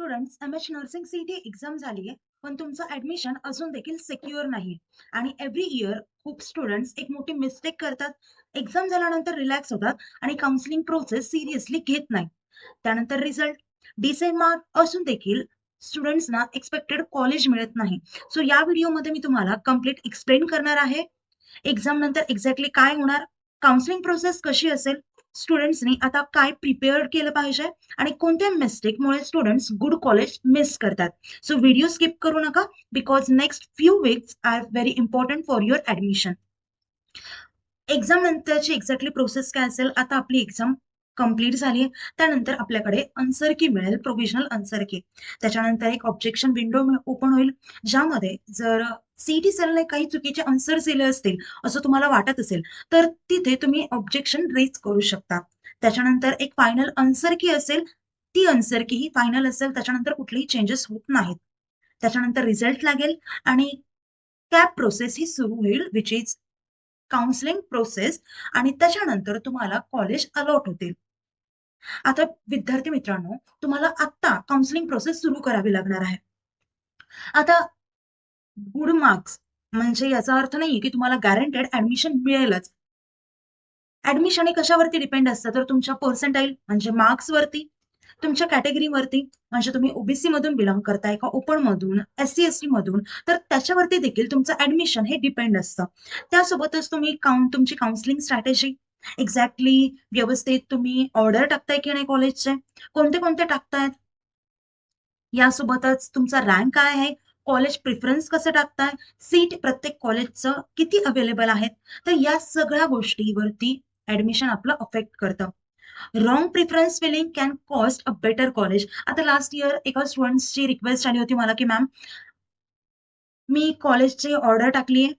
Students MH. Nursing CET exam झाली आहे, पण तुमचं ऍडमिशन अजून देखील सिक्युअर नाही. आणि एव्हरी इयर खूप स्टुडंट्स एक मोठी मिस्टेक करतात. एक्झाम झाल्यानंतर रिलॅक्स होतात आणि काउन्सिलिंग प्रोसेस सिरियसली घेत नाही. त्यानंतर रिझल्ट डिसेंट मार्क असून देखील स्टुडंट्सना एक्सपेक्टेड कॉलेज मिळत नाही. सो या व्हिडिओमध्ये मी तुम्हाला कम्प्लीट एक्सप्लेन करणार आहे. एक्झाम नंतर एक्झॅक्टली काय होणार, काउन्सिलिंग प्रोसेस कशी असेल, स्टुडंट्सनी आता काय प्रिपेअर केलं पाहिजे आणि कोणत्या मिस्टेकमुळे स्टुडंट्स गुड कॉलेज मिस करतात. सो व्हिडिओ स्किप करू नका, because next few weeks are very important for your admission. Exam नंतरची एक्झॅक्टली प्रोसेस काय असेल, आता आपली एक्झाम कंप्लीट झाली आहे. त्यानंतर आपल्याकडे आन्सर की मिळेल, प्रोव्हिजनल आन्सर की. त्याच्यानंतर एक ऑब्जेक्शन विंडो ओपन होईल, ज्यामध्ये जर सीईटी सेलने काही चुकीचे आन्सर्स दिले असतील असं तुम्हाला वाटत असेल, तर तिथे तुम्ही ऑब्जेक्शन रेज करू शकता. त्याच्यानंतर एक फायनल आन्सर की असेल, ती आन्सर की ही फायनल असेल, त्याच्यानंतर कुठलेही चेंजेस होत नाहीत. त्याच्यानंतर रिझल्ट लागेल आणि कॅप प्रोसेस ही सुरू होईल, विच इज काउन्सिलिंग प्रोसेस. आणि त्याच्यानंतर तुम्हाला कॉलेज अलॉट होतील. आता विद्यार्थी मित्रांनो, तुम्हाला आत्ता काउन्सिलिंग प्रोसेस सुरू करावी लागणार आहे. आता गुड मार्क्स म्हणजे याचा अर्थ नाहीये की तुम्हाला गॅरंटेड ऍडमिशन मिळेलच. ऍडमिशन हे कशावरती डिपेंड असतं, तर तुमच्या पर्सेंटाईल म्हणजे मार्क्सवरती, तुमच्या कॅटेगरीवरती, म्हणजे तुम्ही ओबीसी मधून बिलॉंग करताय का ओपन मधून, SC ST मधून, तर त्याच्यावरती देखील तुमचं ऍडमिशन हे डिपेंड असतं. त्यासोबतच तुम्ही तुमची काउन्सिलिंग स्ट्रॅटेजी एक्झॅक्टली व्यवस्थित तुम्ही ऑर्डर टाकताय की नाही कॉलेजचे, कोणते कोणते टाकतायत, यासोबतच तुमचा रँक काय आहे, कॉलेज प्रिफरन्स कसं टाकताय, सीट प्रत्येक कॉलेजचं किती अवेलेबल आहेत, तर या सगळ्या गोष्टीवरती ऍडमिशन आपलं अफेक्ट करतं. Wrong preference filling can cost a better college. आता लास्ट इयर एका स्टुडंट्सची रिक्वेस्ट आली होती मला की मॅम, मी कॉलेजची ऑर्डर टाकली आहे,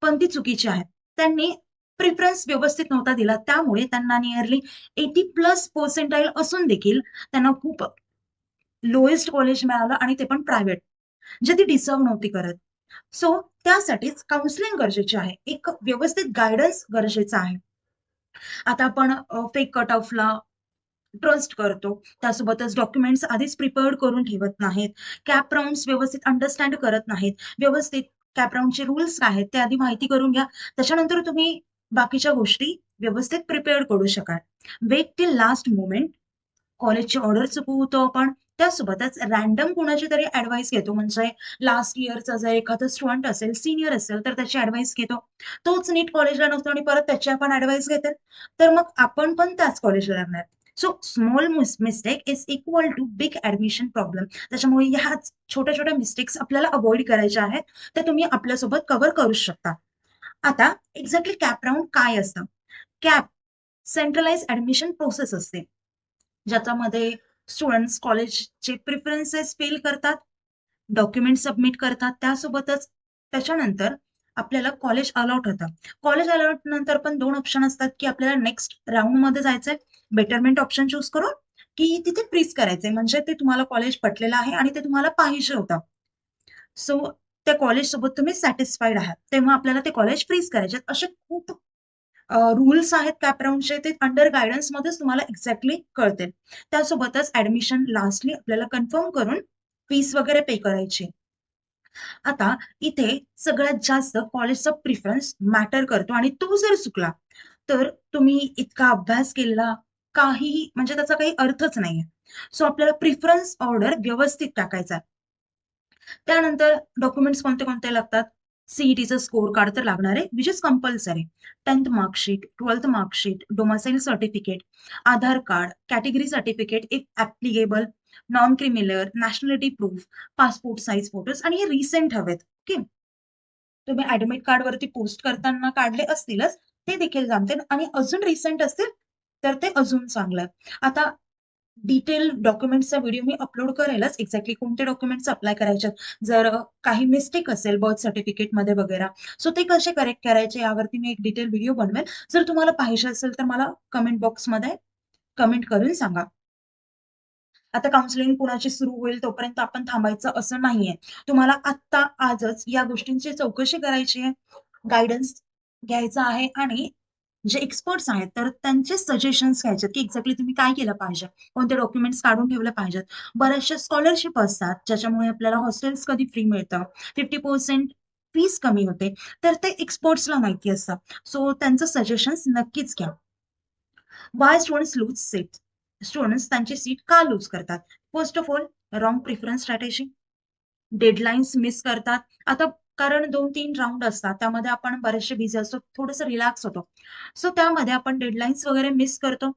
पण ती चुकीची आहे. त्यांनी प्रिफरन्स व्यवस्थित नव्हता दिला, त्यामुळे त्यांना नियरली 80+ पर्सेंटाईल असून देखील त्यांना खूप लोएस्ट कॉलेज मिळालं, आणि ते पण प्रायव्हेट, जे ती डिसर्व नव्हती करत. सो त्यासाठीच काउन्सिलिंग गरजेचे आहे, एक व्यवस्थित गायडन्स गरजेचा आहे. आता आपण फेक कट ऑफला ट्रस्ट करतो, त्यासोबतच डॉक्युमेंट्स आधीच प्रिपेअर्ड करून ठेवत नाहीत, कॅप राउंड्स व्यवस्थित अंडरस्टँड करत नाहीत, व्यवस्थित कॅप राउंडचे रूल्स काय आहेत ते आधी माहिती करून घ्या. त्याच्यानंतर तुम्ही बाकीच्या गोष्टी व्यवस्थित प्रिपेअर्ड करू शकाल. वेट टिल लास्ट मोमेंट, कॉलेजची ऑर्डर चुकवतो आपण. त्यासोबतच रॅन्डम कोणाची तरी ऍडवाइस घेतो, म्हणजे लास्ट इयरचा जर एखादा स्टुडंट असेल, सिनियर असेल, तर त्याची ऍडवाइस घेतो. तोच नीट कॉलेजला नसतो आणि परत त्याची आपण ऍडवाइस घेते, तर मग आपण पण त्याच कॉलेजला लागणार. So small mistake is equal to big admission problem. त्याच्यामुळे ह्या छोट्या छोट्या मिस्टेक्स आपल्याला अवॉइड करायच्या आहेत, त्या तुम्ही आपल्यासोबत कव्हर करू शकता. आता एक्झॅक्टली कॅप राऊंड काय असतं? कॅप सेंट्रलाइज ऍडमिशन प्रोसेस असते, ज्याच्यामध्ये स्टुडंट्स कॉलेजचे प्रिफरन्सेस फिल करतात, डॉक्युमेंट सबमिट करतात, त्यासोबतच त्याच्यानंतर आपल्याला कॉलेज अलॉट होतं. कॉलेज अलॉट नंतर पण दोन ऑप्शन असतात, की आपल्याला नेक्स्ट राऊंड मध्ये जायचंय, बेटरमेंट ऑप्शन चूज करून, की तिथे फ्रीज करायचंय, म्हणजे ते तुम्हाला कॉलेज पटलेलं आहे आणि ते तुम्हाला पाहिजे होतं. सो त्या कॉलेज सोबत तुम्ही सॅटिस्फाईड आहात, तेव्हा आपल्याला ते कॉलेज फ्रीज करायचे. असे खूप रूल्स आहेत कॅपराऊंडचे, ते अंडर गायडन्स मध्येच तुम्हाला एक्झॅक्टली कळतील. त्यासोबतच ऍडमिशन लास्टली आपल्याला कन्फर्म करून फीस वगैरे पे करायची. आता इथे सगळ्यात जास्त कॉलेजचा प्रिफरन्स मॅटर करतो, आणि तो जर चुकला तर तुम्ही इतका अभ्यास केलेला काहीही, म्हणजे त्याचा काही अर्थच नाहीये. सो आपल्याला प्रिफरन्स ऑर्डर व्यवस्थित टाकायचा. त्यानंतर डॉक्युमेंट्स कोणते कोणते लागतात? सीईटीचं स्कोर कार्ड तर लागणार आहे, which is compulsory. 10th marksheet, 12th marksheet, domicile certificate, Aadhaar card, category certificate if applicable, non criminal, nationality proof, passport size photos, आणि हे रिसेंट हवेत. ओके, तुम्ही ऍडमिट कार्ड वरती पोस्ट करताना काढले असतीलच, ते देखील जमतील, आणि अजून रिसेंट असतील तर ते अजून चांगलं. आता डिटेल डॉक्युमेंट्सचा व्हिडिओ मी अपलोड करेलच, एक्झॅक्टली कोणते डॉक्युमेंट्स अप्लाय करायचे, जर काही मिस्टेक असेल बर्थ सर्टिफिकेटमध्ये वगैरे, सो ते कसे करेक्ट करायचे यावरती मी एक डिटेल व्हिडिओ बनवेल. जर तुम्हाला पाहिजे असेल तर मला कमेंट बॉक्समध्ये कमेंट करून सांगा. आता काउन्सिलिंग कुणाची सुरू होईल तोपर्यंत आपण थांबायचं असं नाहीये. तुम्हाला आत्ता आजच या गोष्टींची चौकशी करायची आहे, गायडन्स घ्यायचा आहे, आणि जे एक्सपर्ट्स आहेत तर त्यांचे सजेशन्स घ्यायचे की एक्झॅक्टली तुम्ही काय केलं पाहिजे, कोणते डॉक्युमेंट्स काढून ठेवले पाहिजेत. बऱ्याचशा स्कॉलरशिप असतात ज्याच्यामुळे आपल्याला हॉस्टेल्स कधी फ्री मिळतं, 50% फीस कमी होते, तर ते एक्सपर्ट्सला माहिती असतं. सो त्यांचं सजेशन्स नक्कीच घ्या. Why students lose seat, students त्यांची सीट का लूज करतात? First of all, wrong preference strategy, deadlines miss करतात. आता कारण 2-3 राउंड असतात, त्यामध्ये आपण बरेचसे बिझी असतो, थोडंसं रिलॅक्स होतो. सो त्यामध्ये आपण डेडलाईन्स वगैरे मिस करतो.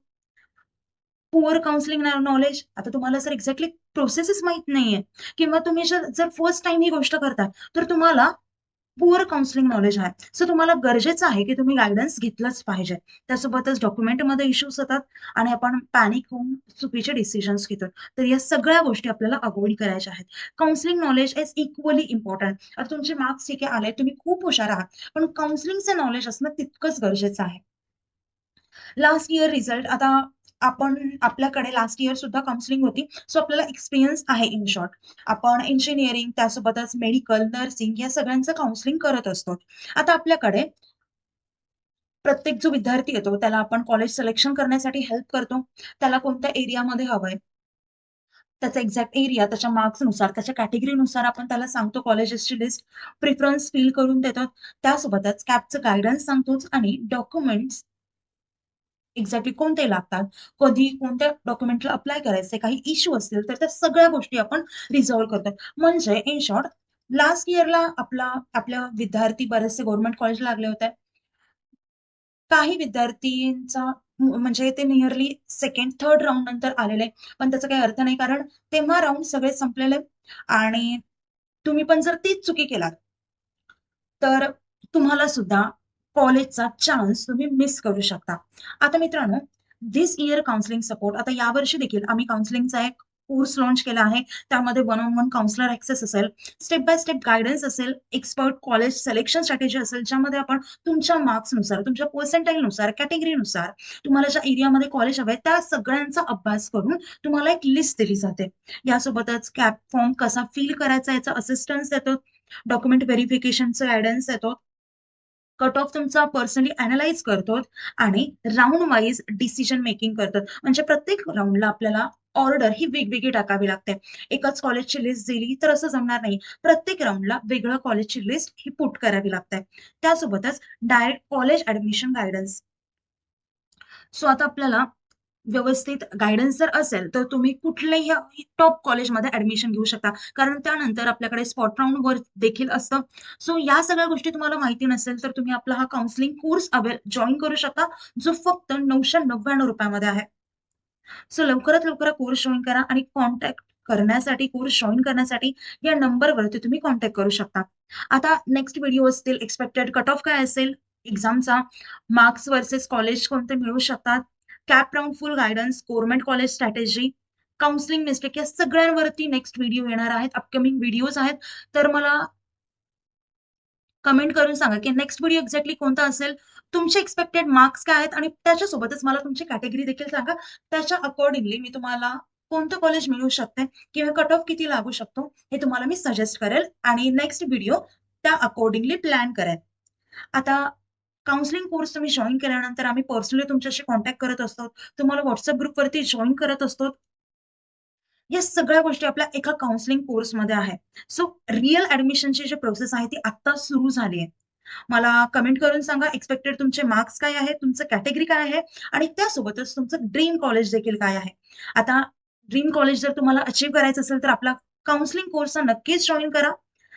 पुअर काउन्सिलिंग नॉलेज, आता तुम्हाला जर एक्झॅक्टली प्रोसेसच माहित नाहीये किंवा तुम्ही जर जर फर्स्ट टाइम ही गोष्ट करताय, तर तुम्हाला पुअर काउन्सिलिंग नॉलेज आहे. सो तुम्हाला गरजेचं आहे की तुम्ही गाईडन्स घेतलंच पाहिजे. त्यासोबतच डॉक्युमेंटमध्ये इश्यूज होतात आणि आपण पॅनिक होऊन चुकीचे डिसिजन्स घेतो. तर या सगळ्या गोष्टी आपल्याला अव्हॉइड करायच्या आहेत. Counselling knowledge is equally important. आता तुमचे मार्क्स ठीक आहे आले, तुम्ही खूप हुशार आहात, पण काउन्सिलिंगचं नॉलेज असणं तितकंच गरजेचं आहे. लास्ट इयर रिझल्ट, आता आपण आपल्याकडे लास्ट इयर सुद्धा काउन्सिलिंग होती. सो आपल्याला एक्सपिरियन्स आहे इन शॉर्ट. आपण इंजिनिअरिंग, त्यासोबतच मेडिकल, नर्सिंग या सगळ्यांचं काउन्सिलिंग करत असतो. आता आपल्याकडे प्रत्येक जो विद्यार्थी येतो त्याला आपण कॉलेज सिलेक्शन करण्यासाठी हेल्प करतो. त्याला कोणत्या एरियामध्ये हवंय, त्याचा एक्झॅक्ट एरिया, त्याच्या मार्क्सनुसार, त्याच्या कॅटेगरीनुसार आपण त्याला सांगतो कॉलेजेसची लिस्ट, प्रिफरन्स फिल करून देतो. त्यासोबतच कॅपचं गाईडन्स सांगतोच आणि डॉक्युमेंट्स एक्झॅक्टली कोणते लागतात, कधी कोणत्या डॉक्युमेंटला अप्लाय करायचंय, काही इश्यू असतील तर त्या सगळ्या गोष्टी आपण रिझॉल्व्ह करतो. म्हणजे इन शॉर्ट, लास्ट इयरला आपल्या विद्यार्थी बरेचसे गव्हर्नमेंट कॉलेज लागले होते. काही विद्यार्थींचा म्हणजे ते नियरली सेकंड, थर्ड राउंड नंतर आलेले. पण त्याचा काही अर्थ नाही, कारण तेव्हा राउंड सगळे संपलेले आणि तुम्ही पण जर तीच चुकी केलात, तर तुम्हाला सुद्धा कॉलेजचा चान्स तुम्ही मिस करू शकता. आता मित्रांनो, धिस इयर काउन्सिलिंग सपोर्ट, आता यावर्षी देखील आम्ही काउन्सिलिंगचा एक कोर्स लॉन्च केला आहे. त्यामध्ये one on one counsellor access असेल, स्टेप बाय स्टेप गायडन्स असेल, एक्सपर्ट कॉलेज सिलेक्शन स्ट्रॅटेजी असेल, ज्यामध्ये आपण तुमच्या मार्क्सनुसार, तुमच्या पर्सेंटाईलनुसार, कॅटेगरीनुसार तुम्हाला ज्या एरियामध्ये कॉलेज हवंय त्या सगळ्यांचा अभ्यास करून तुम्हाला एक लिस्ट दिली जाते. यासोबतच कॅप फॉर्म कसा फिल करायचा याचा असिस्टन्स देतो, डॉक्युमेंट व्हेरिफिकेशनचं गायडन्स देतो, कट ऑफ तुमचा पर्सनली अॅनलाइज करतो आणि राउंड वाईज डिसिजन मेकिंग करतो. म्हणजे प्रत्येक राउंडला आपल्याला ऑर्डर ही वेगवेगळी टाकावी लागते. एकाच कॉलेजची लिस्ट दिली तर असं जमणार नाही. प्रत्येक राउंडला वेगळ्या कॉलेजची लिस्ट ही पुट करावी लागते. त्यासोबतच direct college admission guidance. So आता आपल्याला व्यवस्थित गाईडन्स जर असेल, तर तुम्ही कुठल्याही टॉप कॉलेजमध्ये ऍडमिशन घेऊ शकता. कारण त्यानंतर आपल्याकडे स्पॉट राउंडवर देखील असतं. सो या सगळ्या गोष्टी तुम्हाला माहिती नसेल, तर तुम्ही आपला हा काउन्सिलिंग कोर्स जॉईन करू शकता, जो फक्त ₹999 आहे. सो लवकरात लवकर कोर्स जॉईन करा आणि कॉन्टॅक्ट करण्यासाठी, कोर्स जॉईन करण्यासाठी या नंबरवरती तुम्ही कॉन्टॅक्ट करू शकता. आता नेक्स्ट व्हिडिओ असतील, एक्सपेक्टेड कट ऑफ काय असेल एक्झामचा, मार्क्स वर्सेस कॉलेज कोणते मिळू शकतात, कॅप राउंड फुल guidance, government college strategy, counselling mistake, या सगळ्यांवरती नेक्स्ट व्हिडिओ येणार आहेत, अपकमिंग व्हिडिओज आहेत. तर मला कमेंट करून सांगा की नेक्स्ट व्हिडिओ एक्झॅक्टली कोणता असेल, तुमचे एक्सपेक्टेड मार्क्स काय आहेत आणि त्याच्यासोबतच मला तुमची कॅटेगरी देखील सांगा. त्याच्या अकॉर्डिंगली मी तुम्हाला कोणतं कॉलेज मिळू शकते किंवा कट ऑफ किती लागू शकतो हे तुम्हाला मी सजेस्ट करेल आणि नेक्स्ट व्हिडिओ त्या अकॉर्डिंगली प्लॅन करेल. आता काउन्सिलिंग कोर्स तुम्ही जॉईन केल्यानंतर आम्ही पर्सनली तुमच्याशी कॉन्टॅक्ट करत असतो. तुम्हाला व्हॉट्सअप ग्रुपवरती जॉईन करत असतो. या सगळ्या गोष्टी आपल्या एका काउन्सिलिंग कोर्समध्ये आहे. सो रिअल ऍडमिशनची जी प्रोसेस आहे ती आता सुरू झाली आहे. मला कमेंट करून सांगा एक्सपेक्टेड तुमचे मार्क्स काय आहे, तुमचं कॅटेगरी काय आहे आणि त्यासोबतच तुमचं ड्रीम कॉलेज देखील काय आहे. आता ड्रीम कॉलेज जर तुम्हाला अचीव्ह करायचं असेल तर आपला काउन्सिलिंग कोर्सला नक्कीच जॉईन करा.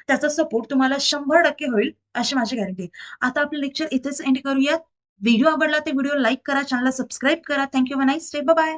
त्याचा सपोर्ट तुम्हाला 100% होईल अशी माझी गॅरंटी. आता आपलं लेक्चर इथेच एंड करूयात. व्हिडिओ आवडला तर व्हिडिओ लाईक करा, चॅनलला सबस्क्राईब करा. Thank you. Nice day. Bye.